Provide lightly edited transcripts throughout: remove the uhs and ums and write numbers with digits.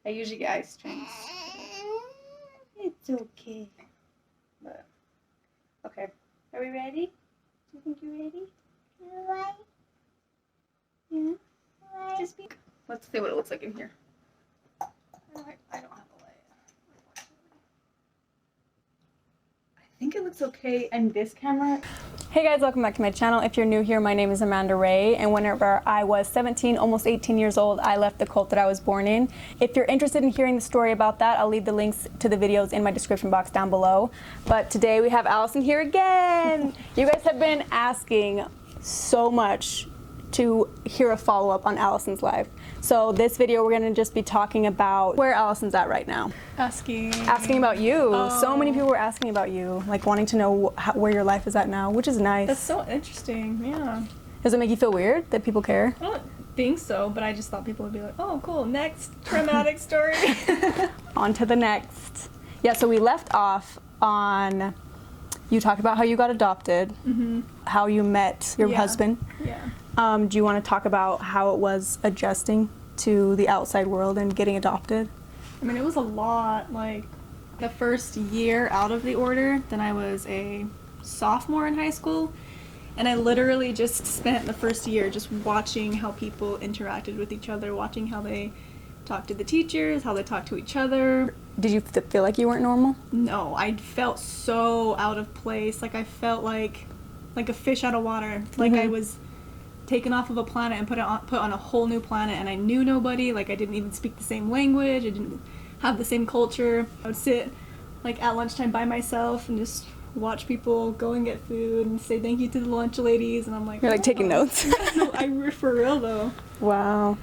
I usually get eye strings. It's okay. But, okay. Are we ready? Do you think you're ready? Yeah? Just be... Let's see what it looks like in here. I don't have a light. I think it looks okay in this camera. Hey guys, welcome back to my channel. If you're new here, my name is Amanda Ray, and whenever I was 17, almost 18 years old, I left the cult that I was born in. If you're interested in hearing the story about that, I'll leave the links to the videos in my description box down below. But today we have Allison here again. You guys have been asking so much to hear a follow-up on Allison's life. So this video, we're gonna just be talking about where Allison's at right now. Asking about you. Oh. So many people were asking about you, like wanting to know where your life is at now, which is nice. That's so interesting, yeah. Does it make you feel weird that people care? I don't think so, but I just thought people would be like, oh, cool, next traumatic story. On to the next. Yeah, so we left off on, you talked about how you got adopted, how you met your husband. Yeah. Do you want to talk about how it was adjusting to the outside world and getting adopted? I mean, it was a lot. Like, the first year out of the order, then I was a sophomore in high school, and I literally just spent the first year just watching how people interacted with each other, watching how they talked to the teachers, how they talked to each other. Did you feel like you weren't normal? No, I felt so out of place. Like, I felt like a fish out of water. Like, I was taken off of a planet and put on a whole new planet, and I knew nobody. Like, I didn't even speak the same language, I didn't have the same culture. I would sit like at lunchtime by myself and just watch people go and get food and say thank you to the lunch ladies, and I'm like, you're like taking notes. Yeah, no, I for real though. Wow.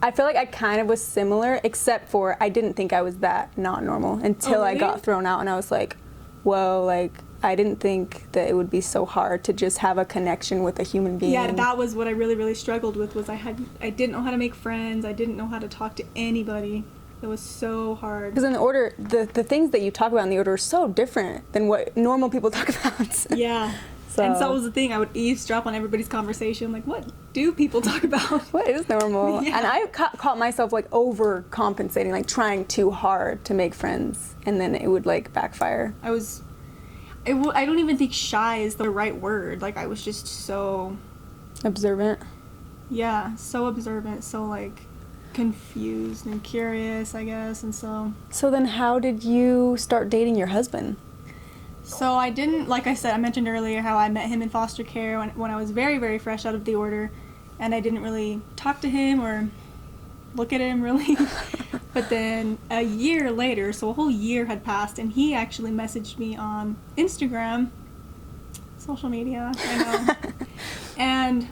I feel like I kind of was similar, except for I didn't think I was that not normal until really? I got thrown out, and I was like, whoa, like I didn't think that it would be so hard to just have a connection with a human being. Yeah, that was what I really struggled with, was I didn't know how to make friends, I didn't know how to talk to anybody. It was so hard. Because in the order, the things that you talk about in the order are so different than what normal people talk about. Yeah. And so that was the thing, I would eavesdrop on everybody's conversation, like, what do people talk about? What is normal? Yeah. And I caught myself like overcompensating, like trying too hard to make friends, and then it would like backfire. I don't even think shy is the right word. Like, I was just so... observant? Yeah, so observant, so, like, confused and curious, I guess, and so... So then how did you start dating your husband? So I didn't, like I said, I mentioned earlier how I met him in foster care when I was very fresh out of the order, and I didn't really talk to him or look at him, really. But then a year later, so a whole year had passed, and he actually messaged me on Instagram, social media, I know. And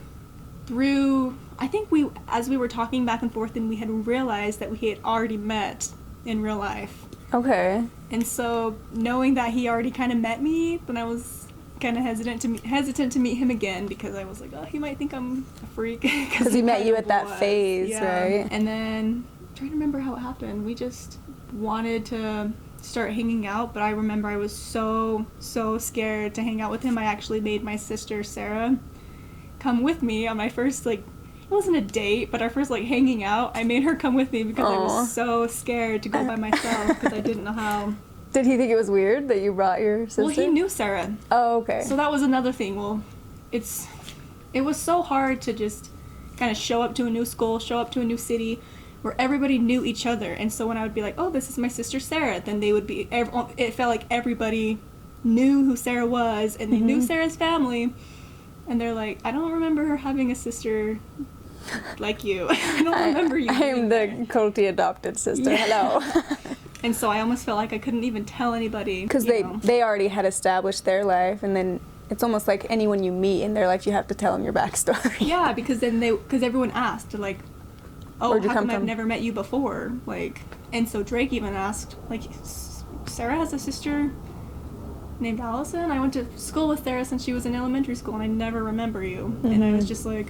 through, I think as we were talking back and forth, and we had realized that we had already met in real life. Okay. And so knowing that he already kind of met me, then I was kind of hesitant to meet him again, because I was like, oh, he might think I'm a freak. Because he met you at that phase, right? And then I'm trying to remember how it happened. We just wanted to start hanging out, but I remember I was so scared to hang out with him. I actually made my sister Sarah come with me on my first, like, it wasn't a date, but our first, like, hanging out. I made her come with me because I was so scared to go by myself, because I didn't know how. Did he think it was weird that you brought your sister? Well, he knew Sarah. Oh, okay. So that was another thing. Well, it was so hard to just kind of show up to a new school, show up to a new city, where everybody knew each other. And so when I would be like, oh, this is my sister Sarah, then they would be, it felt like everybody knew who Sarah was, and they knew Sarah's family. And they're like, I don't remember her having a sister like you. I don't remember you. I am the culty adopted sister. Yeah. Hello. And so I almost felt like I couldn't even tell anybody. Because they already had established their life, and then it's almost like anyone you meet in their life, you have to tell them your backstory. Yeah, because everyone asked, like, oh, how come I've never met you before? Like, and so Drake even asked, like, Sarah has a sister named Allison? I went to school with Sarah since she was in elementary school, and I never remember you. And I was just like,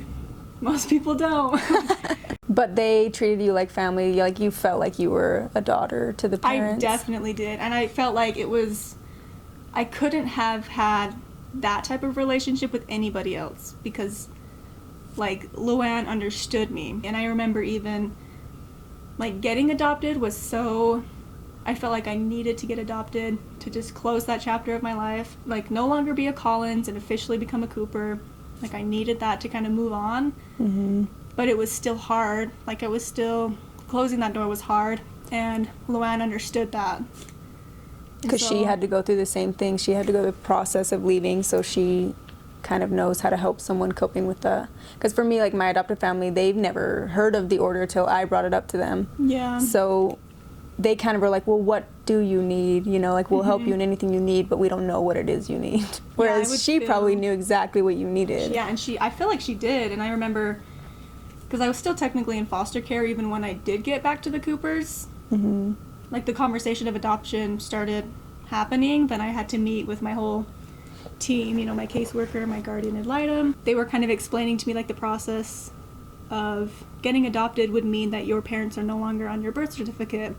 most people don't. But they treated you like family, like you felt like you were a daughter to the parents. I definitely did, and I felt like I couldn't have had that type of relationship with anybody else, because, like, Luann understood me. And I remember even like, getting adopted was so, I felt like I needed to get adopted to just close that chapter of my life, like, no longer be a Collins and officially become a Cooper. Like, I needed that to kind of move on. Mm-hmm. But it was still hard. Like, it was still, closing that door was hard, and Luann understood that. Because she had to go through the same thing. She had to go through the process of leaving, so she kind of knows how to help someone coping with that. Because for me, like, my adopted family, they've never heard of the order till I brought it up to them. Yeah. So they kind of were like, well, what do you need? You know, like, we'll help you in anything you need, but we don't know what it is you need. Whereas she probably knew exactly what you needed. Yeah, and I feel like she did. And I remember, because I was still technically in foster care even when I did get back to the Coopers. Mm-hmm. Like, the conversation of adoption started happening. Then I had to meet with my whole team, you know, my caseworker, my guardian ad litem. They were kind of explaining to me, like, the process of getting adopted would mean that your parents are no longer on your birth certificate.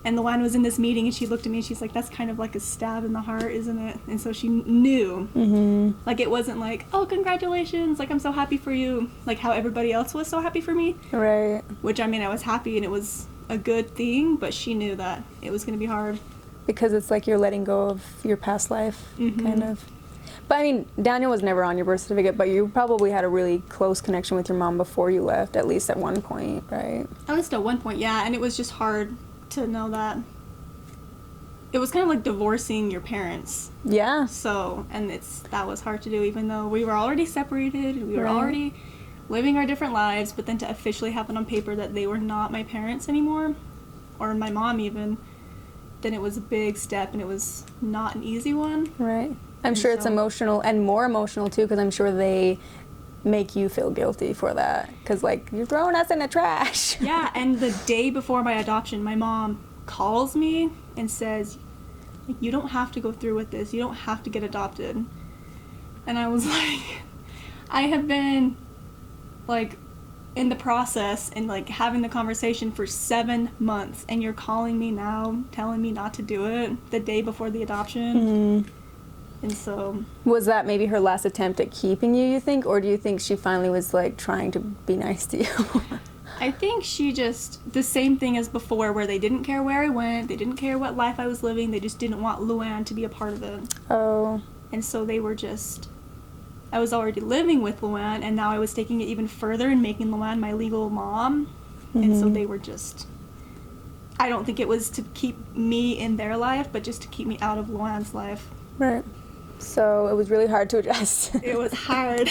And Luann was in this meeting, and she looked at me and she's like, that's kind of like a stab in the heart, isn't it? And so she knew. Mm-hmm. Like, it wasn't like, oh, congratulations, like, I'm so happy for you, like how everybody else was so happy for me. Right. Which, I mean, I was happy and it was a good thing, but she knew that it was going to be hard. Because it's like you're letting go of your past life, kind of. But I mean, Daniel was never on your birth certificate, but you probably had a really close connection with your mom before you left, at least at one point, right? At least at one point, yeah, and it was just hard to know that. It was kind of like divorcing your parents. Yeah. So, and that was hard to do, even though we were already separated, we were already living our different lives, but then to officially have it on paper that they were not my parents anymore, or my mom even, then it was a big step, and it was not an easy one. Right. I'm sure it's emotional, and more emotional too, because I'm sure they make you feel guilty for that, because, like, you're throwing us in the trash. Yeah, and the day before my adoption, my mom calls me and says, you don't have to go through with this, you don't have to get adopted. And I was like, I have been, like, in the process and, like, having the conversation for 7 months, and you're calling me now telling me not to do it the day before the adoption. And so, was that maybe her last attempt at keeping you think, or do you think she finally was, like, trying to be nice to you? I think she just, the same thing as before, where they didn't care where I went, they didn't care what life I was living, they just didn't want Luann to be a part of it. Oh. And so they were just, I was already living with Luann, and now I was taking it even further and making Luann my legal mom. And so they were just, I don't think it was to keep me in their life, but just to keep me out of Luann's life. Right. So it was really hard to adjust. It was hard.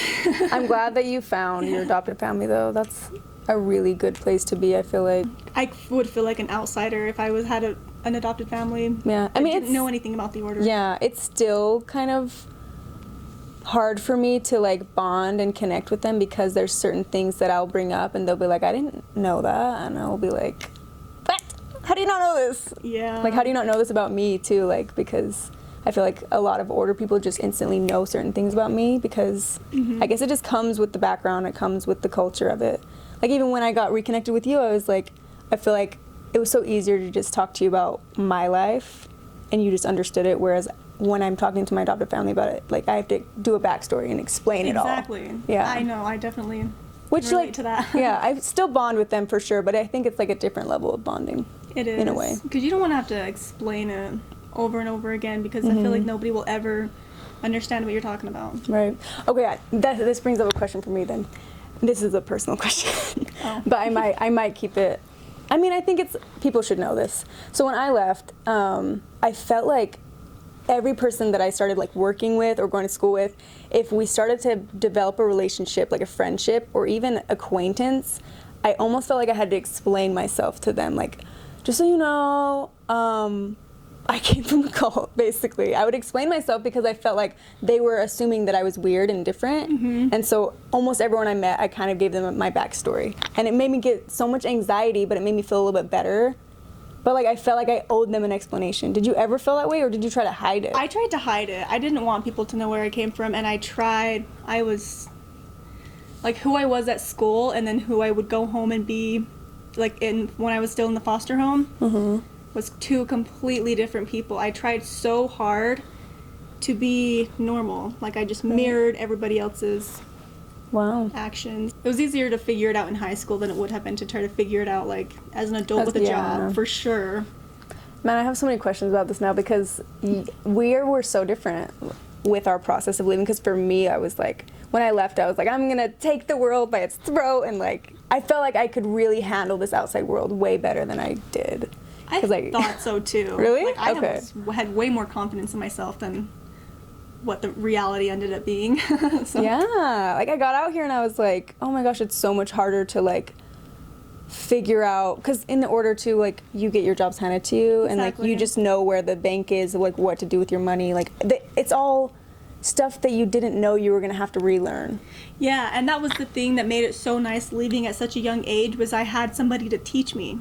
I'm glad that you found your adopted family, though. That's a really good place to be, I feel like. I would feel like an outsider if I had an adopted family. Yeah. I mean, didn't know anything about the order. Yeah, it's still kind of hard for me to, like, bond and connect with them, because there's certain things that I'll bring up and they'll be like, I didn't know that, and I'll be like, what? How do you not know this? Yeah. Like, how do you not know this about me too? Like, because I feel like a lot of order people just instantly know certain things about me, because I guess it just comes with the background, it comes with the culture of it. Like, even when I got reconnected with you, I was like, I feel like it was so easier to just talk to you about my life and you just understood it, whereas when I'm talking to my adopted family about it, like, I have to do a backstory and explain it all. Exactly. Yeah. I know, I definitely Which, relate like, to that. Yeah, I still bond with them for sure, but I think it's like a different level of bonding. It is. In a way. Because you don't want to have to explain it over and over again, because I feel like nobody will ever understand what you're talking about. Right. Okay, this brings up a question for me then. This is a personal question, but I might keep it. I mean, I think people should know this. So when I left, I felt like every person that I started, like, working with or going to school with, if we started to develop a relationship, like a friendship or even acquaintance, I almost felt like I had to explain myself to them. Like, just so you know, I came from a cult, basically. I would explain myself because I felt like they were assuming that I was weird and different. And so almost everyone I met, I kind of gave them my backstory. And it made me get so much anxiety, but it made me feel a little bit better. But, like, I felt like I owed them an explanation. Did you ever feel that way, or did you try to hide it? I tried to hide it. I didn't want people to know where I came from, and I was, like, who I was at school and then who I would go home and be, like, when I was still in the foster home, was two completely different people. I tried so hard to be normal. Like, I just mirrored everybody else's Wow. actions. It was easier to figure it out in high school than it would have been to try to figure it out like as an adult with a job, for sure. Man, I have so many questions about this now because we're so different with our process of leaving. Because for me, I was like, when I left, I was like, I'm gonna take the world by its throat, and like I felt like I could really handle this outside world way better than I did. I thought so too. Really? Like, I had way more confidence in myself than what the reality ended up being. So. Yeah, like I got out here and I was like, oh my gosh, it's so much harder to like figure out, because in the order to like you get your jobs handed to you and like you just know where the bank is, like what to do with your money, like it's all stuff that you didn't know you were gonna have to relearn. Yeah, and that was the thing that made it so nice leaving at such a young age, was I had somebody to teach me.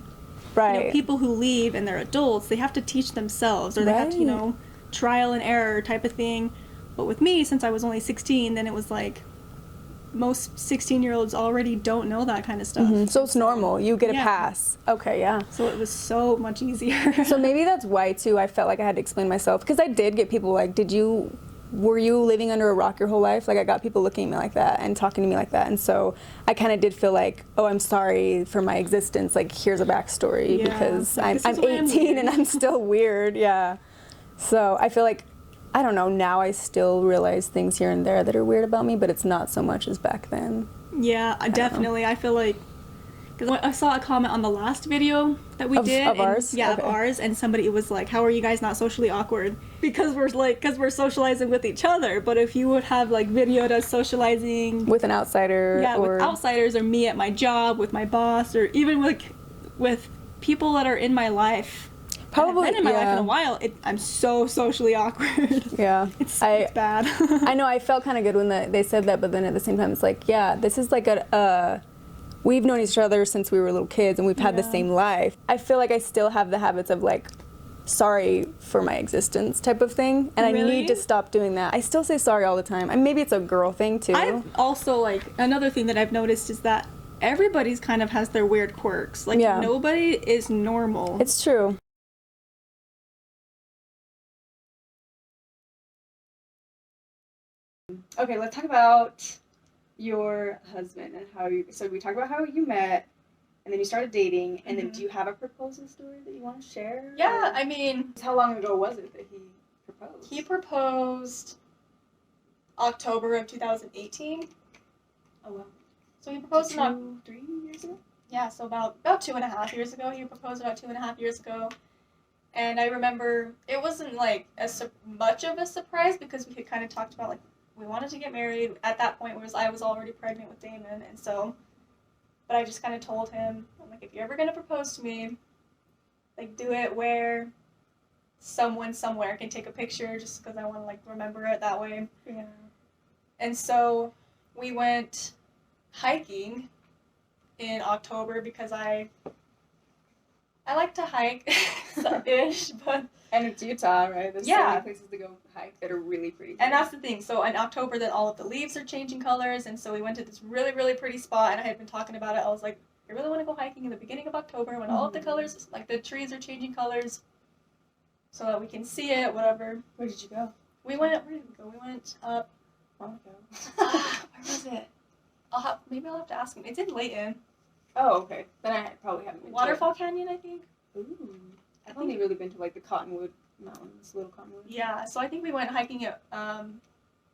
Right. You know, people who leave and they're adults, they have to teach themselves, or they have to, you know, trial and error type of thing. But with me, since I was only 16, then it was like most 16-year-olds already don't know that kind of stuff. Mm-hmm. So it's normal. You get a pass. Okay, yeah. So it was so much easier. So maybe that's why, too, I felt like I had to explain myself. Because I did get people like, were you living under a rock your whole life? Like, I got people looking at me like that and talking to me like that. And so I kind of did feel like, oh, I'm sorry for my existence. Like, here's a backstory because I'm 18 and I'm still weird. Yeah. So I feel like, I don't know, now I still realize things here and there that are weird about me, but it's not so much as back then. Yeah, definitely. I feel like, because I saw a comment on the last video that we did. Of ours? Yeah, okay. Of ours, and somebody was like, how are you guys not socially awkward? Because we're socializing with each other, but if you would have like videoed us socializing with an outsider, with outsiders, or me at my job with my boss, or even with people that are in my life, probably been in my life in a while, I'm so socially awkward. Yeah. It's bad. I know, I felt kind of good when they said that, but then at the same time, it's like, yeah, this is like we've known each other since we were little kids, and we've had the same life. I feel like I still have the habits of like, sorry for my existence type of thing, and I need to stop doing that. I still say sorry all the time, and maybe it's a girl thing too. I've also, like, another thing that I've noticed is that everybody's kind of has their weird quirks. Like, nobody is normal. It's true. Okay, let's talk about your husband and how you. So we talked about how you met, and then you started dating, and then do you have a proposal story that you want to share? Yeah, I mean, how long ago was it that he proposed? He proposed October of 2018. Oh wow! So he proposed 3 years ago. Yeah, so about 2.5 years ago. He proposed about 2.5 years ago. And I remember it wasn't like much of a surprise because we had kind of talked about like we wanted to get married. At that point, I was already pregnant with Damon, and so, but I just kind of told him, I'm like, if you're ever gonna propose to me, like do it where someone somewhere can take a picture, just because I want to like remember it that way. Yeah. And so we went hiking in October because I like to hike, ish, but... And it's Utah, right? There's so many places to go hike that are really pretty. And that's the thing. So in October, then all of the leaves are changing colors, and so we went to this really, really pretty spot, and I had been talking about it. I was like, I really want to go hiking in the beginning of October when all of the colors, like the trees are changing colors, so that we can see it, whatever. Where did you go? Where did we go? We went up... Long ago. Where was it? Maybe I'll have to ask him. It's in Layton. Oh, okay. Then I probably haven't been Waterfall Canyon, I think. Ooh. I've only really been to like the Cottonwood Mountains, Little Cottonwood. Yeah, so I think we went hiking at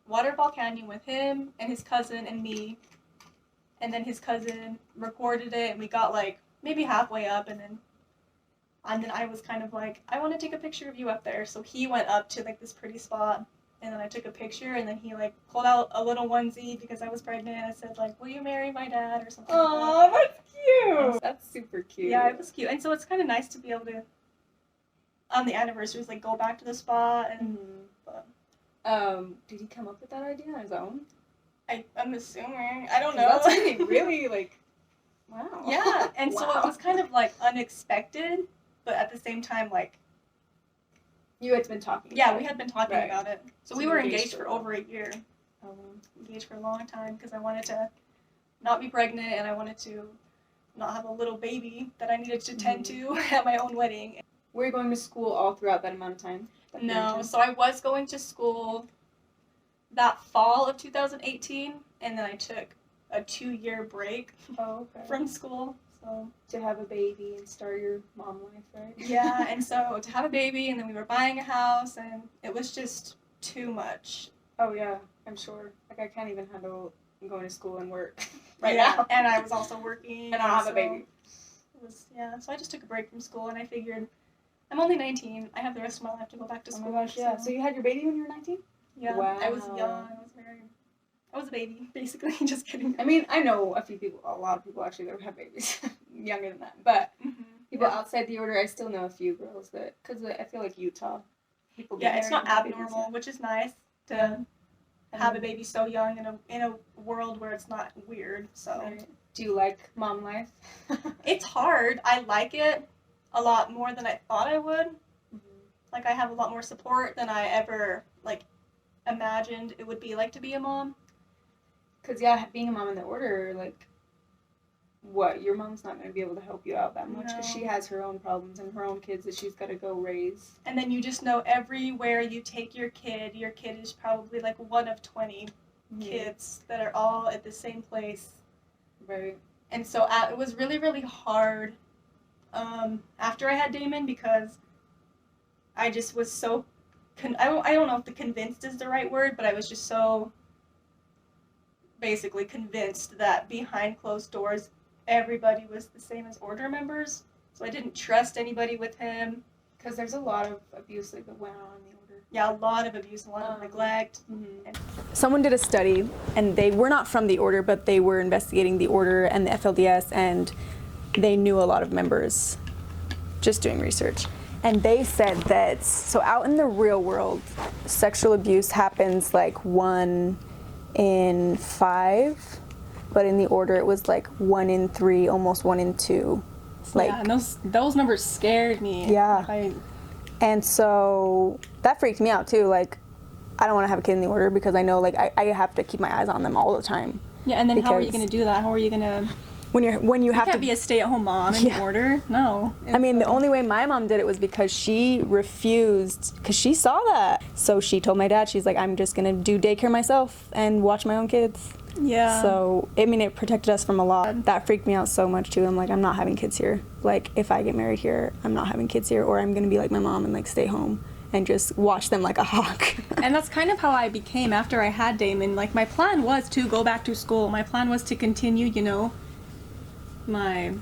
Waterfall Canyon with him and his cousin and me. And then his cousin recorded it, and we got like maybe halfway up, and then I was kind of like, I want to take a picture of you up there. So he went up to like this pretty spot, and then I took a picture, and then he like pulled out a little onesie because I was pregnant. I said like, will you marry my dad or something? Aw, that's cute. That's super cute. Yeah, it was cute. And so it's kind of nice to be able to, on the anniversaries, like go back to the spot and. Did he come up with that idea on his own? I'm assuming. I don't know. That's really like, wow. Yeah, and so it was kind of like unexpected, but at the same time like. You had been talking. Yeah, we had been talking about it. So we were engaged for over a year. Oh. Engaged for a long time because I wanted to not be pregnant, and I wanted to not have a little baby that I needed to tend to at my own wedding. Were you going to school all throughout that amount of time? No, so I was going to school that fall of 2018, and then I took a 2-year break from school. So to have a baby and start your mom life, right? yeah, and so to have a baby, and then we were buying a house, and it was just too much. Oh yeah, I'm sure. Like I can't even handle going to school and work now. And I was also working. And I don't have a baby. So I just took a break from school, and I figured I'm only 19. I have the rest of my life to go back to school. Oh my gosh, yeah. So you had your baby when you were 19? Yeah. Wow. I was young. I was a baby, basically. Just kidding. I mean, I know a lot of people actually that have babies younger than that. But people outside the order, I still know a few girls that, because I feel like Utah, people get it's not married and have abnormal, babies. which is nice to have a baby so young in a world where it's not weird. So, Right. Do you like mom life? it's hard. I like it a lot more than I thought I would. Like, I have a lot more support than I ever imagined it would be like to be a mom. Because being a mom in the order, like, your mom's not going to be able to help you out that much because she has her own problems and her own kids that she's got to go raise. And then you just know everywhere you take your kid is probably like one of 20 kids that are all at the same place. Right. And so it was really, really hard after I had Damon, because I just was so, I don't know if the convinced is the right word, but I was just so basically convinced that behind closed doors everybody was the same as order members. So I didn't trust anybody with him. Because there's a lot of abuse that went on in the order. Yeah, a lot of abuse, a lot of neglect. Someone did a study, and they were not from the order, but they were investigating the order and the FLDS, and they knew a lot of members just doing research. And they said that, so out in the real world, sexual abuse happens like 1 in 5, but in the order it was like 1 in 3, almost 1 in 2. Like, yeah, and those numbers scared me. Yeah. And so that freaked me out too. Like, I don't want to have a kid in the order because I know, like, I have to keep my eyes on them all the time. Yeah, and then how are you going to do that? How are you going to... When you have can't to be a stay-at-home mom in the order. No. I mean, the only way my mom did it was because she refused, because she saw that. So she told my dad, she's like, I'm just going to do daycare myself and watch my own kids. Yeah. So, I mean, it protected us from a lot. That freaked me out so much, too. I'm like, I'm not having kids here. Like, if I get married here, I'm not having kids here, or I'm going to be like my mom and, like, stay home and just watch them like a hawk. And that's kind of how I became after I had Damon. Like, my plan was to go back to school. My plan was to continue, you know, my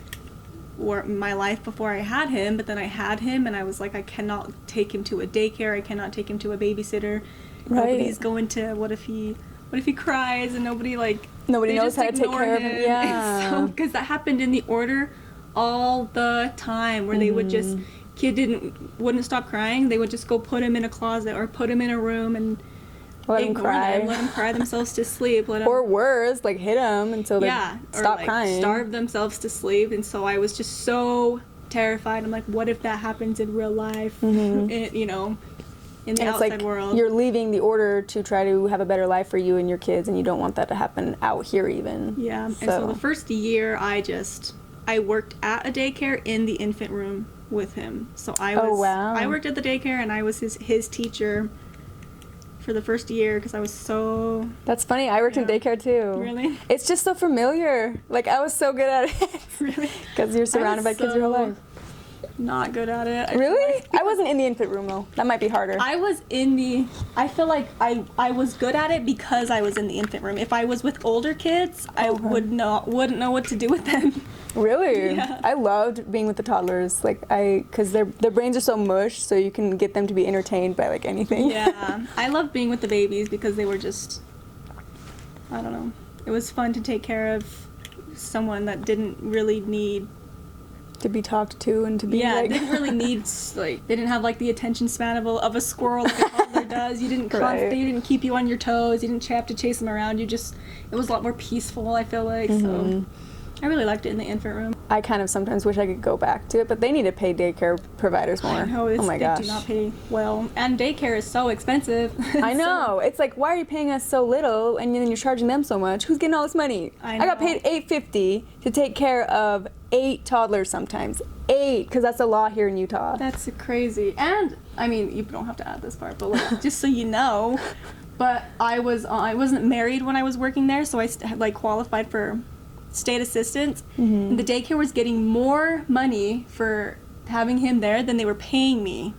life before I had him, but then I had him, and I was like, I cannot take him to a daycare. I cannot take him to a babysitter. Right. Nobody's going to, what if he cries and nobody knows how to take care of him. Yeah. So, because that happened in the order all the time, where they would just, wouldn't stop crying. They would just go put him in a closet or put him in a room and let him cry. Let them cry themselves to sleep. Or worse, like hit them until they stop or, crying. Starve themselves to sleep. And so I was just so terrified. I'm like, what if that happens in real life? You know, in the outside world. You're leaving the order to try to have a better life for you and your kids, and you don't want that to happen out here even. Yeah. And so the first year, I worked at a daycare in the infant room with him. So I worked at the daycare, and I was his teacher for the first year because I was so... That's funny. I worked in daycare too. Really? It's just so familiar. Like, I was so good at it. Really? Because you're surrounded by kids your whole life. Not good at it. Really? I wasn't in the infant room though. That might be harder. I feel like I was good at it because I was in the infant room. If I was with older kids, I wouldn't know what to do with them. Really? Yeah. I loved being with the toddlers. Like, because their brains are so mush, so you can get them to be entertained by like anything. Yeah. I loved being with the babies because they were just, I don't know. It was fun to take care of someone that didn't really need to be talked to and to be didn't really need, like, they didn't have like the attention span of a squirrel like a toddler does. You didn't they didn't keep you on your toes. You didn't have to chase them around. It was a lot more peaceful, I feel like. So I really liked it in the infant room. I kind of sometimes wish I could go back to it, but they need to pay daycare providers more. I know, oh my gosh. They do not pay well. And daycare is so expensive. I know. It's like, why are you paying us so little and then you're charging them so much? Who's getting all this money? I know. I got paid $8.50 to take care of 8 toddlers sometimes. 8, because that's a law here in Utah. That's crazy. And, I mean, you don't have to add this part, but like, just so you know, but I wasn't married when I was working there, so I like qualified for state assistance. And the daycare was getting more money for having him there than they were paying me.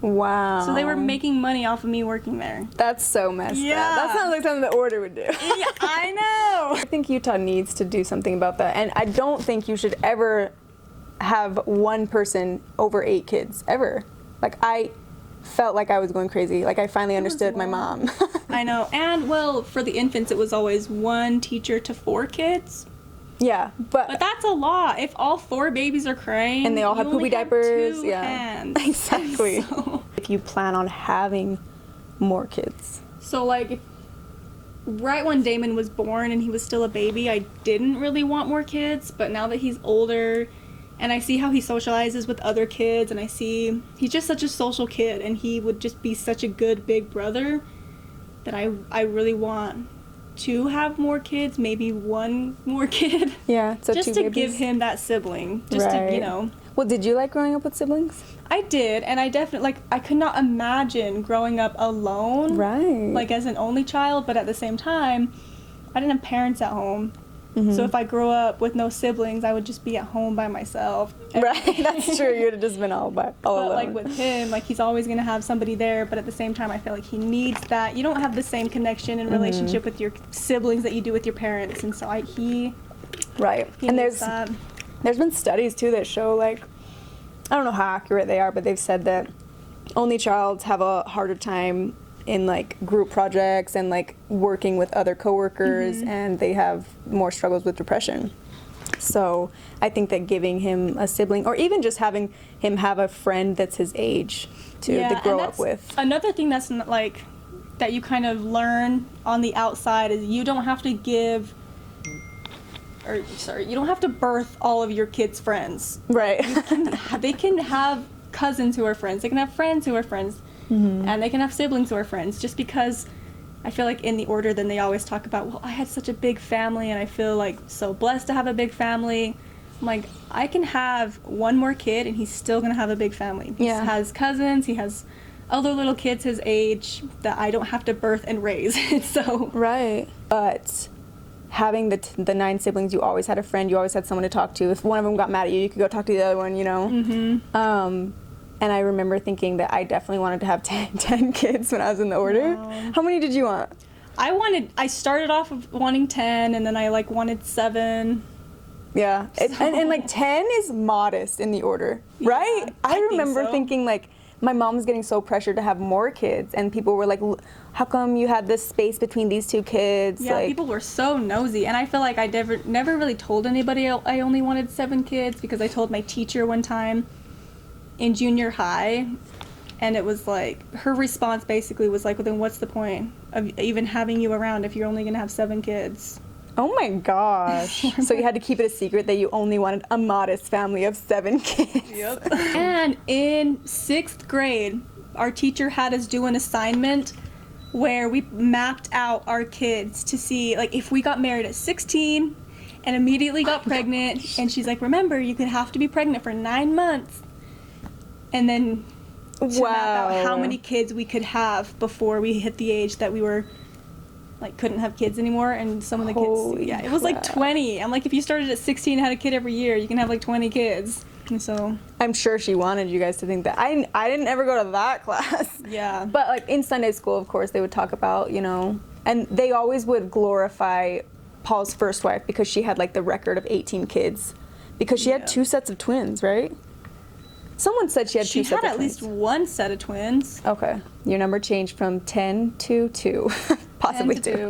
Wow. So they were making money off of me working there. That's so messed up. That sounds like something the order would do. Yeah, I know. I think Utah needs to do something about that. And I don't think you should ever have one person over 8 kids, ever. Like, I felt like I was going crazy. Like, I finally understood my mom. I know. And, well, for the infants, it was always 1 teacher to 4 kids. Yeah, But that's a lot. If all 4 babies are crying, and they all have you poopy only have diapers. 2 Yeah, hands. exactly. So, if you plan on having more kids. so like, right when Damon was born and he was still a baby, I didn't really want more kids. But now that he's older, and I see how he socializes with other kids, and I see he's just such a social kid, and he would just be such a good big brother, that I really want to have more kids, maybe 1 more kid. Yeah, so just 2 to babies. give him that sibling. Just to, you know. Well, did you like growing up with siblings? I did, and I definitely, like, I could not imagine growing up alone. Right. Like, as an only child, but at the same time, I didn't have parents at home. So if I grew up with no siblings, I would just be at home by myself. Right, that's true. You would have just been all But alone. like with him, like, he's always gonna have somebody there. But at the same time, I feel like he needs that. You don't have the same connection and relationship with your siblings that you do with your parents, and so he right. And needs that. there's been studies too that show, like, I don't know how accurate they are, but they've said that only childs have a harder time in like group projects and like working with other coworkers, and they have more struggles with depression. So I think that giving him a sibling, or even just having him have a friend that's his age to grow up with. Another thing that's like that you kind of learn on the outside is you don't have to you don't have to birth all of your kids' friends. Right. They can have cousins who are friends. They can have friends who are friends. And they can have siblings who are friends. Just because I feel like in the order, then they always talk about, well, I had such a big family and I feel like so blessed to have a big family. I'm like, I can have 1 more kid and he's still going to have a big family. He has cousins, he has other little kids his age that I don't have to birth and raise. So Right. But having the 9 siblings, you always had a friend, you always had someone to talk to. If one of them got mad at you, you could go talk to the other one, you know? And I remember thinking that I definitely wanted to have 10 kids when I was in the order. Wow. How many did you want? I started off of wanting 10, and then I like wanted 7. Yeah. And like 10 is modest in the order, right? I remember thinking like, my mom was getting so pressured to have more kids, and people were like, how come you had this space between these 2 kids? Yeah, like, people were so nosy, and I feel like I never really told anybody I only wanted 7 kids, because I told my teacher one time in junior high, and it was like, her response basically was like, well, then what's the point of even having you around if you're only gonna have 7 kids? oh my gosh. So you had to keep it a secret that you only wanted a modest family of 7 kids. Yep. And in 6th grade, our teacher had us do an assignment where we mapped out our kids to see, like, if we got married at 16 and immediately got pregnant, and she's like, remember, you could have to be pregnant for 9 months, and then to map out how many kids we could have before we hit the age that we were, like, couldn't have kids anymore. And some of the kids, yeah, it was like 20. I'm like, if you started at 16 and had a kid every year, you can have like 20 kids. And so I'm sure she wanted you guys to think that. I didn't ever go to that class. yeah. But like in Sunday school, of course, they would talk about, you know, and they always would glorify Paul's first wife because she had like the record of 18 kids, because she had 2 sets of twins, right? Someone said she had 2 sets of twins. She had at least 1 set of twins. Okay. Your number changed from 10 to 2. Possibly 2.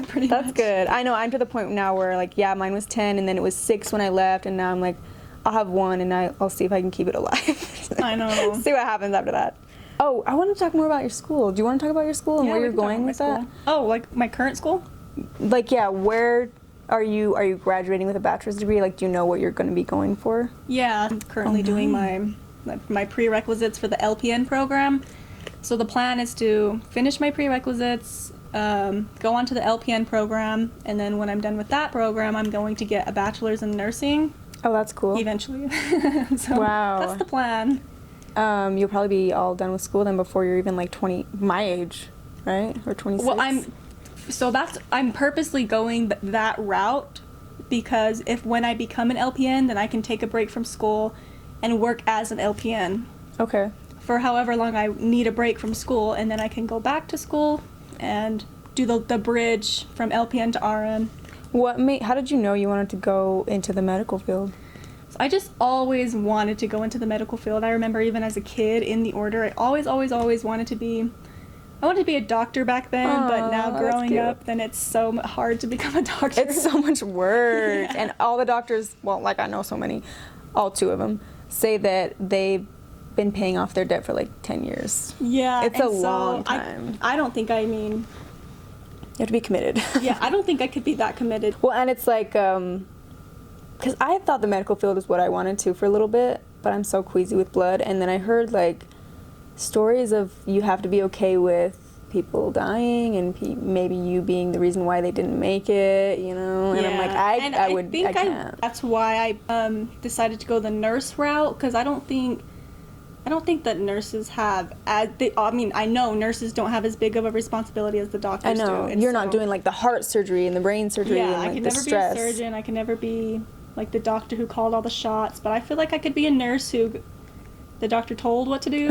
Pretty That's much. good. I know, I'm to the point now where, like, yeah, mine was 10, and then it was 6 when I left, and now I'm like, I'll have 1, and I'll see if I can keep it alive. I know. See what happens after that. Oh, I want to talk more about your school. Do you want to talk about your school and Yeah, where we you're can talk going about with my that? school. Oh, like my current school? Like, yeah, where are you graduating with a bachelor's degree? Like, do you know what you're going to be going for? Yeah, I'm currently doing my prerequisites for the LPN program. So the plan is to finish my prerequisites, go on to the LPN program, and then when I'm done with that program, I'm going to get a bachelor's in nursing Oh, that's cool. eventually. So Wow. that's the plan. You'll probably be all done with school then before you're even like 20, my age, right? Or 26? Well, I'm purposely going that route because when I become an LPN, then I can take a break from school and work as an LPN. Okay. For however long I need a break from school, and then I can go back to school and do the bridge from LPN to RN. How did you know you wanted to go into the medical field? So I just always wanted to go into the medical field. I remember even as a kid in the order, I always wanted to be a doctor back then, but now growing up, then it's so hard to become a doctor. It's so much work. Yeah. And all the doctors, well, like I know so many, all 2 of them, say that they've been paying off their debt for like 10 years. Yeah. It's a long time. I don't think, you have to be committed. Yeah, I don't think I could be that committed. Well, and it's like, because I thought the medical field is what I wanted to for a little bit, but I'm so queasy with blood. And then I heard like stories of you have to be okay with people dying and maybe you being the reason why they didn't make it, you know? And I'm like, I can't. That's why I decided to go the nurse route, because I don't think that nurses have I know nurses don't have as big of a responsibility as the doctors do. I know. You're not doing like the heart surgery and the brain surgery and like the stress. I can never be a surgeon. I can never be like the doctor who called all the shots, but I feel like I could be a nurse who the doctor told what to do.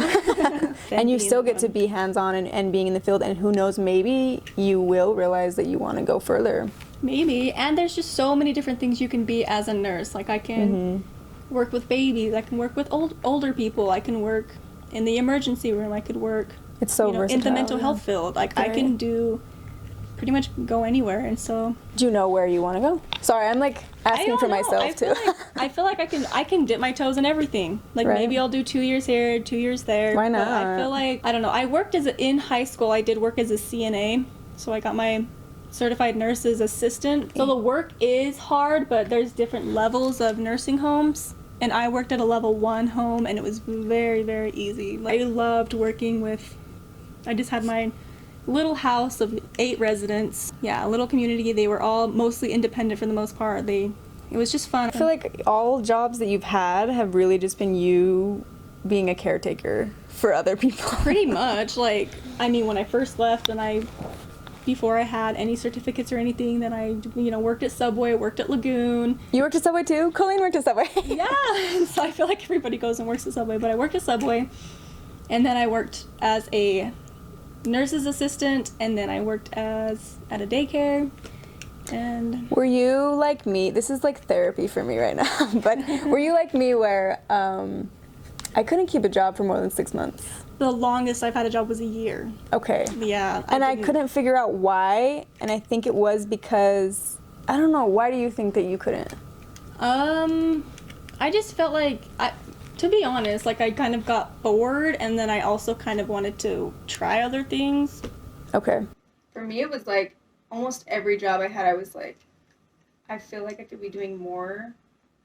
And you still get to be hands-on and being in the field, and who knows, maybe you will realize that you want to go further. Maybe. And there's just so many different things you can be as a nurse. Like I can work with babies, I can work with older people, I can work in the emergency room, I could work versatile, in the mental health field. Like I can do pretty much go anywhere. And so, do you know where you want to go? Sorry, I'm like asking for myself too. I feel like I can dip my toes in everything. Like maybe I'll do 2 years here, 2 years there. Why not? But I feel like, I don't know, I worked in high school, I did work as a CNA, so I got my certified nurse's assistant. So the work is hard, but there's different levels of nursing homes. And I worked at a level 1 home, and it was very, very easy. Like, I loved working with, I just had my little house of 8 residents. Yeah, a little community. They were all mostly independent for the most part. It was just fun. I feel like all jobs that you've had have really just been you being a caretaker for other people. Pretty much. Like, I mean, when I first left and before I had any certificates or anything, then I, worked at Subway, worked at Lagoon. You worked at Subway too? Colleen worked at Subway. Yeah, so I feel like everybody goes and works at Subway, but I worked at Subway, and then I worked as a nurse's assistant, and then I worked at a daycare. And were you like me? This is like therapy for me right now, but were you like me where I couldn't keep a job for more than 6 months? The longest I've had a job was a year. Okay. Yeah. I couldn't figure out why, and I think it was because, I don't know, why do you think that you couldn't? I just felt like, to be honest, like I kind of got bored, and then I also kind of wanted to try other things. Okay. For me, it was like, almost every job I had, I was like, I feel like I could be doing more.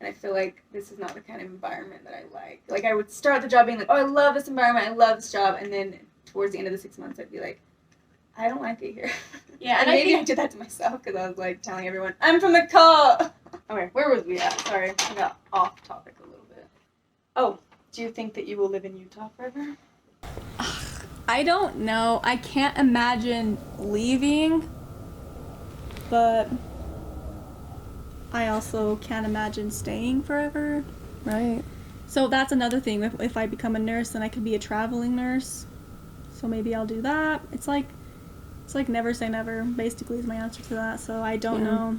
And I feel like this is not the kind of environment that I like. Like, I would start the job being like, oh, I love this environment, I love this job. And then towards the end of the 6 months, I'd be like, I don't like it here. Yeah, and maybe I did that to myself because I was like telling everyone, I'm from the cult. Okay, where was we at? Sorry, I got off topic a little bit. Oh, do you think that you will live in Utah forever? I don't know. I can't imagine leaving, but I also can't imagine staying forever. Right. So that's another thing. If I become a nurse, then I could be a traveling nurse. So maybe I'll do that. It's like never say never, basically, is my answer to that. So I don't know.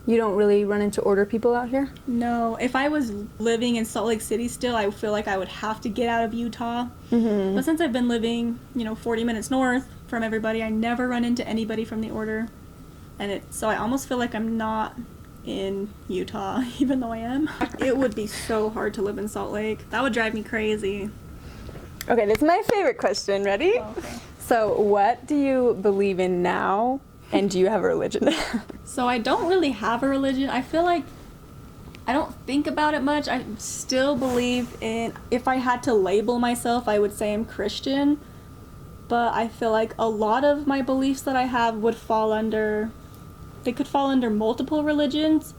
You don't really run into order people out here? No. If I was living in Salt Lake City still, I feel like I would have to get out of Utah. Mm-hmm. But since I've been living, 40 minutes north from everybody, I never run into anybody from the order. So I almost feel like I'm not in Utah, even though I am. It would be so hard to live in Salt Lake. That would drive me crazy. Okay, this is my favorite question. Ready? Oh, okay. So, what do you believe in now, and do you have a religion? So I don't really have a religion. I feel like I don't think about it much. I still believe in, if I had to label myself, I would say I'm Christian. But I feel like a lot of my beliefs that I have would fall under, they could fall under multiple religions,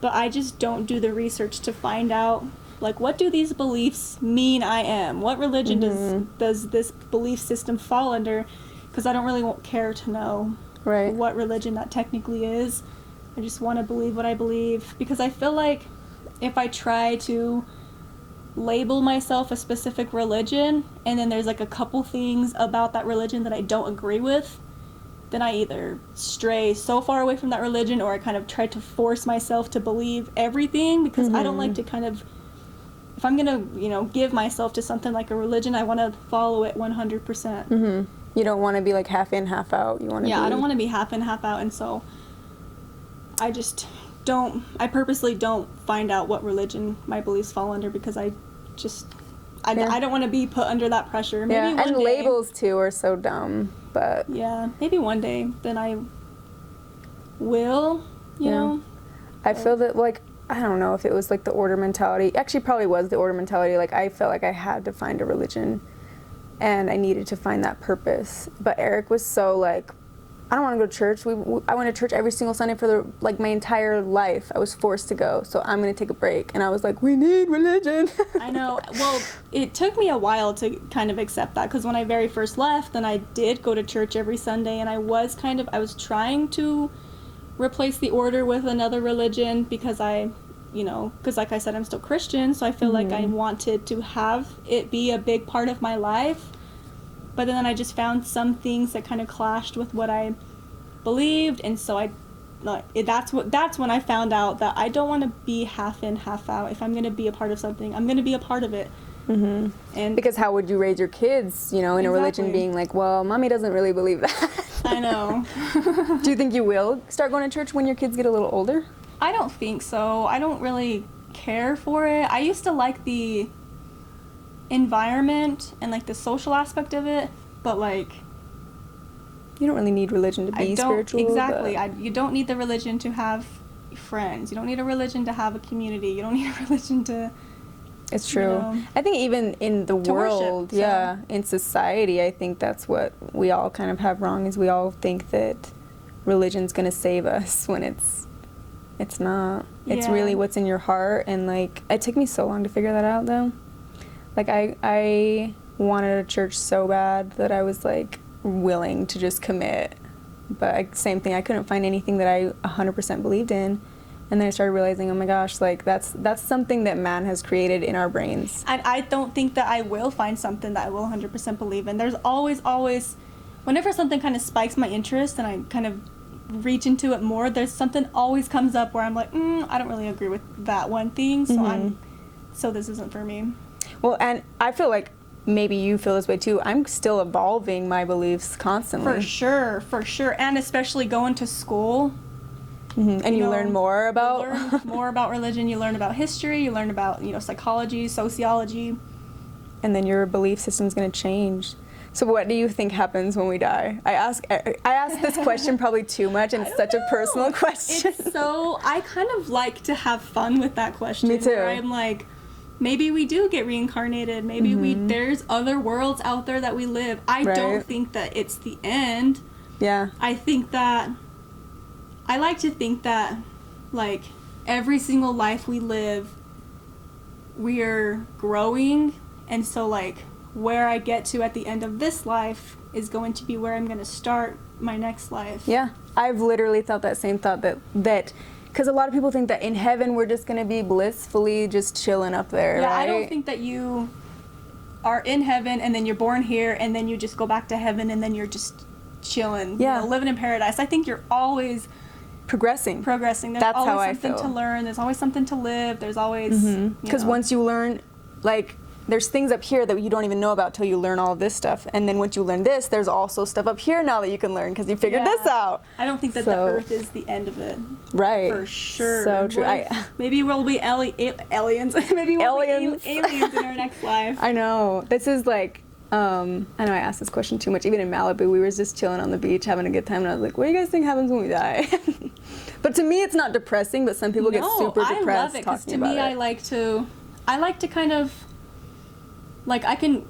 but I just don't do the research to find out, like, what do these beliefs mean I am? What religion does this belief system fall under? because I don't really care to know Right. what religion that technically is. I just want to believe what I believe, because I feel like if I try to label myself a specific religion and then there's like a couple things about that religion that I don't agree with, then I either stray so far away from that religion, or I kind of try to force myself to believe everything, because I don't like to kind of, if I'm gonna, you know, give myself to something like a religion, I want to follow it 100%. You don't want to be like half in, half out. You want to Yeah, be... I don't want to be half in, half out, and so I just don't, I purposely don't find out what religion my beliefs fall under, because I don't want to be put under that pressure. Maybe one and day, labels too are so dumb, but... Yeah, maybe one day, then I will, you know? I feel that, like, I don't know if it was like the order mentality. Actually, probably was the order mentality. Like, I felt like I had to find a religion and I needed to find that purpose. But Eric was so like, I don't want to go to church. I went to church every single Sunday for my entire life. I was forced to go, so I'm going to take a break. And I was like, we need religion. I know. Well, it took me a while to kind of accept that, because when I very first left, then I did go to church every Sunday, and I was trying to replace the order with another religion, because because like I said, I'm still Christian, so I feel like I wanted to have it be a big part of my life. But then I just found some things that kind of clashed with what I believed, and so that's when I found out that I don't want to be half in, half out. If I'm going to be a part of something, I'm going to be a part of it. And because how would you raise your kids, in a religion being like, well, mommy doesn't really believe that. I know. Do you think you will start going to church when your kids get a little older? I don't think so. I don't really care for it. I used to like the environment and like the social aspect of it, but like, you don't really need religion to be spiritual. Exactly. You don't need the religion to have friends. You don't need a religion to have a community. You don't need a religion to... It's true. I think even in the world, worship, in society, I think that's what we all kind of have wrong, is we all think that religion's going to save us when it's not. It's really what's in your heart, and like, it took me so long to figure that out though. Like, I wanted a church so bad that I was like willing to just commit, but same thing, I couldn't find anything that I 100% believed in. And then I started realizing, oh my gosh, like that's something that man has created in our brains. And I don't think that I will find something that I will 100% believe in. There's always, whenever something kind of spikes my interest and I kind of reach into it more, there's something always comes up where I'm like, I don't really agree with that one thing, so this isn't for me. Well, and I feel like maybe you feel this way too. I'm still evolving my beliefs constantly. For sure. And especially going to school. And you learn more about... You learn more about religion, you learn about history, you learn about, psychology, sociology. And then your belief system's going to change. So what do you think happens when we die? I ask this question probably too much, and it's such a personal question. I kind of like to have fun with that question. Me too. Where I'm like, maybe we do get reincarnated. Maybe there's other worlds out there that we live. I don't think that it's the end. Yeah. I like to think that, like, every single life we live, we're growing, and so, like, where I get to at the end of this life is going to be where I'm going to start my next life. Yeah. I've literally thought that same thought, that because a lot of people think that in heaven we're just going to be blissfully just chilling up there, Yeah, right? I don't think that you are in heaven and then you're born here and then you just go back to heaven and then you're just chilling, living in paradise. I think you're always... progressing. There's That's always how I something feel. to learn. There's always something to live. There's always... Because once you learn, like, there's things up here that you don't even know about till you learn all of this stuff. And then once you learn this, there's also stuff up here now that you can learn because you figured this out. I don't think that the earth is the end of it. Right. For sure. So true. Maybe we'll be aliens. Maybe we'll be aliens in our next life. I know. This is like... I know I asked this question too much. Even in Malibu, we were just chilling on the beach, having a good time, and I was like, what do you guys think happens when we die? But to me, it's not depressing, but some people get super depressed talking about it. I love it, because to me, I like to kind of, like, I can,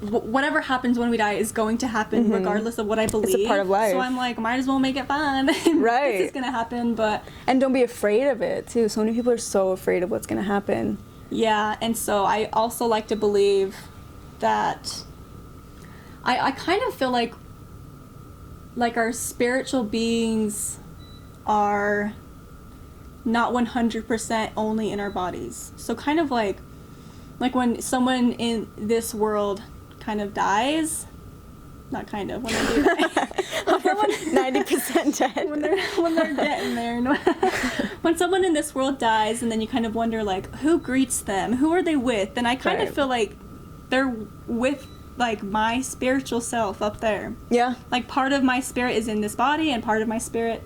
whatever happens when we die is going to happen regardless of what I believe. It's a part of life. So I'm like, might as well make it fun. Right. This is going to happen, but... And don't be afraid of it, too. So many people are so afraid of what's going to happen. Yeah, and so I also like to believe that I kind of feel like like our spiritual beings are not 100% only in our bodies. So kind of like when someone in this world kind of dies, not kind of, when they do die. 90% dead. when they're getting there. When someone in this world dies, and then you kind of wonder, like, who greets them? Who are they with? And I kind of feel like they're with, like, my spiritual self up there. Yeah. Like, part of my spirit is in this body, and part of my spirit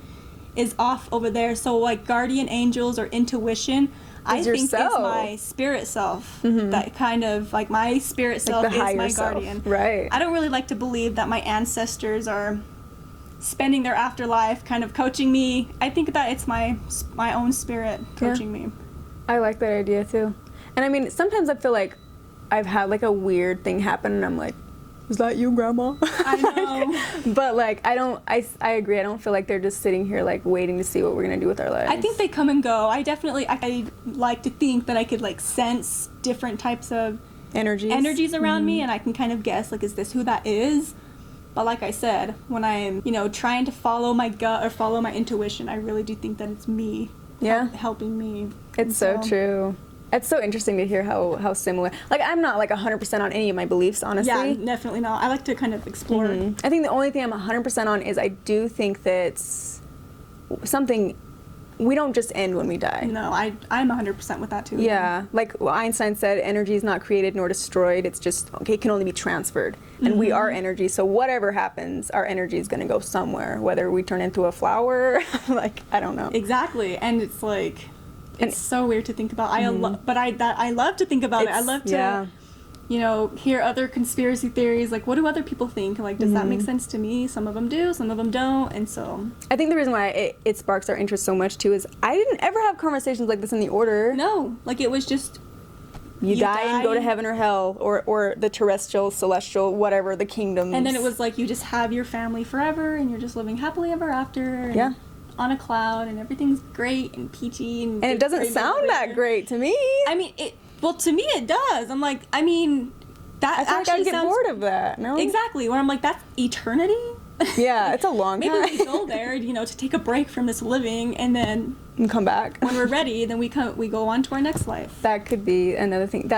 is off over there. So, like, guardian angels or intuition, I think is my spirit self. That kind of, like, my spirit self is my guardian. Right. I don't really like to believe that my ancestors are spending their afterlife kind of coaching me. I think that it's my own spirit coaching me. I like that idea too. And I mean, sometimes I feel like I've had like a weird thing happen and I'm like, is that you, Grandma? I know. But like, I agree. I don't feel like they're just sitting here like waiting to see what we're going to do with our lives. I think they come and go. I like to think that I could like sense different types of energies around me, and I can kind of guess, like, is this who that is? But like I said, when I'm, trying to follow my gut or follow my intuition, I really do think that it's me helping me. It's so true. It's so interesting to hear how similar. Like, I'm not like 100% on any of my beliefs, honestly. Yeah, definitely not. I like to kind of explore. I think the only thing I'm 100% on is I do think that something, we don't just end when we die. No, I'm 100% with that too. Yeah, like Einstein said, energy is not created nor destroyed. It's just, it can only be transferred. And we are energy, so whatever happens, our energy is going to go somewhere, whether we turn into a flower, like, I don't know. Exactly, and it's like, it's so weird to think about. I love to think about it. I love to, hear other conspiracy theories. Like, what do other people think? Like, does that make sense to me? Some of them do, some of them don't, and so. I think the reason why it sparks our interest so much too is I didn't ever have conversations like this in the order. No, like it was just. You die and go to heaven or hell, or the terrestrial, celestial, whatever, the kingdoms. And then it was like you just have your family forever, and you're just living happily ever after. And on a cloud, and everything's great and peachy. And it doesn't sound that great to me. I mean, to me it does. I'm like, that I feel actually like I'd get sounds bored of that. No, exactly. Where I'm like, that's eternity. Yeah, it's a long time. Maybe we go there, to take a break from this living, and then come back when we're ready. Then we go on to our next life. That could be another thing.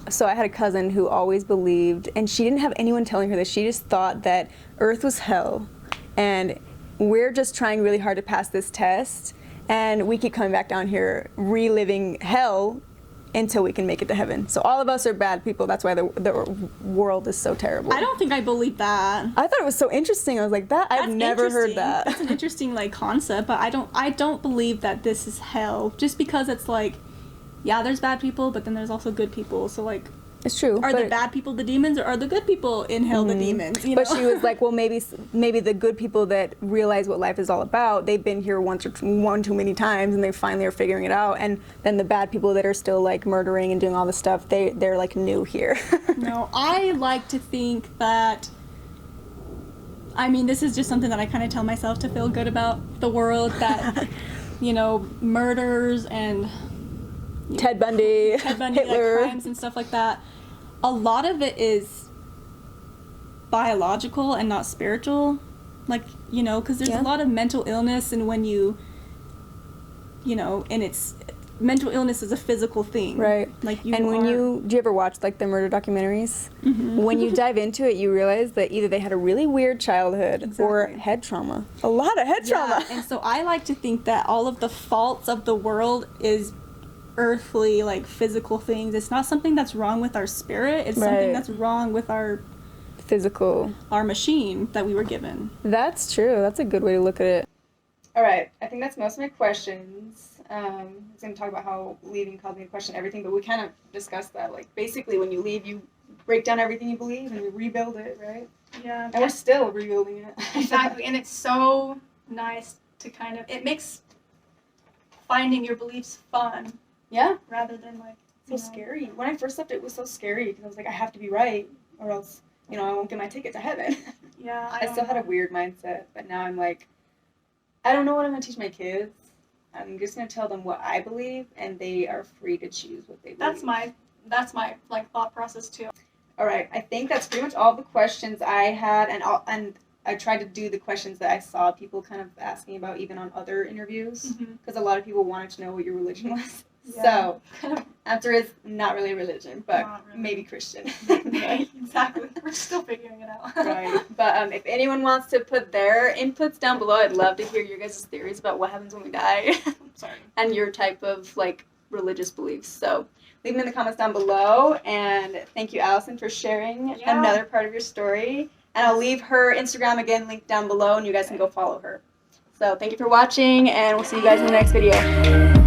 So I had a cousin who always believed, and she didn't have anyone telling her this. She just thought that Earth was hell, and we're just trying really hard to pass this test, and we keep coming back down here, reliving hell until we can make it to heaven. So all of us are bad people. That's why the world is so terrible. I don't think I believe that. I thought it was so interesting. I was like, I've never heard that. That's an interesting concept, but I don't believe that this is hell. Just because it's like, yeah, there's bad people, but then there's also good people. So like, it's true. Are the bad people the demons, or are the good people in hell the demons? But she was like, well, maybe the good people that realize what life is all about, they've been here one too many times, and they finally are figuring it out. And then the bad people that are still like murdering and doing all this stuff, they're like new here. No, I like to think that. I mean, this is just something that I kind of tell myself to feel good about the world. That murders and Ted Bundy, Hitler, like crimes and stuff like that. A lot of it is biological and not spiritual, because there's a lot of mental illness, and when and it's mental illness is a physical thing, right? Like do you ever watch like the murder documentaries? When you dive into it, you realize that either they had a really weird childhood or head trauma, a lot of head trauma. And so I like to think that all of the faults of the world is earthly, physical things. It's not something that's wrong with our spirit. It's something that's wrong with our our machine that we were given. That's true. That's a good way to look at it. All right, I think that's most of my questions. I was going to talk about how leaving caused me to question everything, but we kind of discussed that. Like, basically, when you leave, you break down everything you believe and you rebuild it, right? Yeah. And we're still rebuilding it. Exactly, and it's so nice to it makes finding your beliefs fun. Yeah. Rather than scary. When I first left, it was so scary because I was like, I have to be right, or else, I won't get my ticket to heaven. Yeah. I still had a weird mindset, but now I'm like, I don't know what I'm gonna teach my kids. I'm just gonna tell them what I believe, and they are free to choose what they believe. That's my thought process too. All right. I think that's pretty much all the questions I had, and I tried to do the questions that I saw people kind of asking about even on other interviews, because a lot of people wanted to know what your religion was. Yeah. So, answer is not really religion, but Not really. maybe Christian. Right, exactly. We're still figuring it out. Right. But if anyone wants to put their inputs down below, I'd love to hear your guys' theories about what happens when we die. Sorry. And your type of like religious beliefs. So leave them in the comments down below. And thank you, Allison, for sharing another part of your story. And I'll leave her Instagram again linked down below, and you guys can go follow her. So thank you for watching, and we'll see you guys in the next video.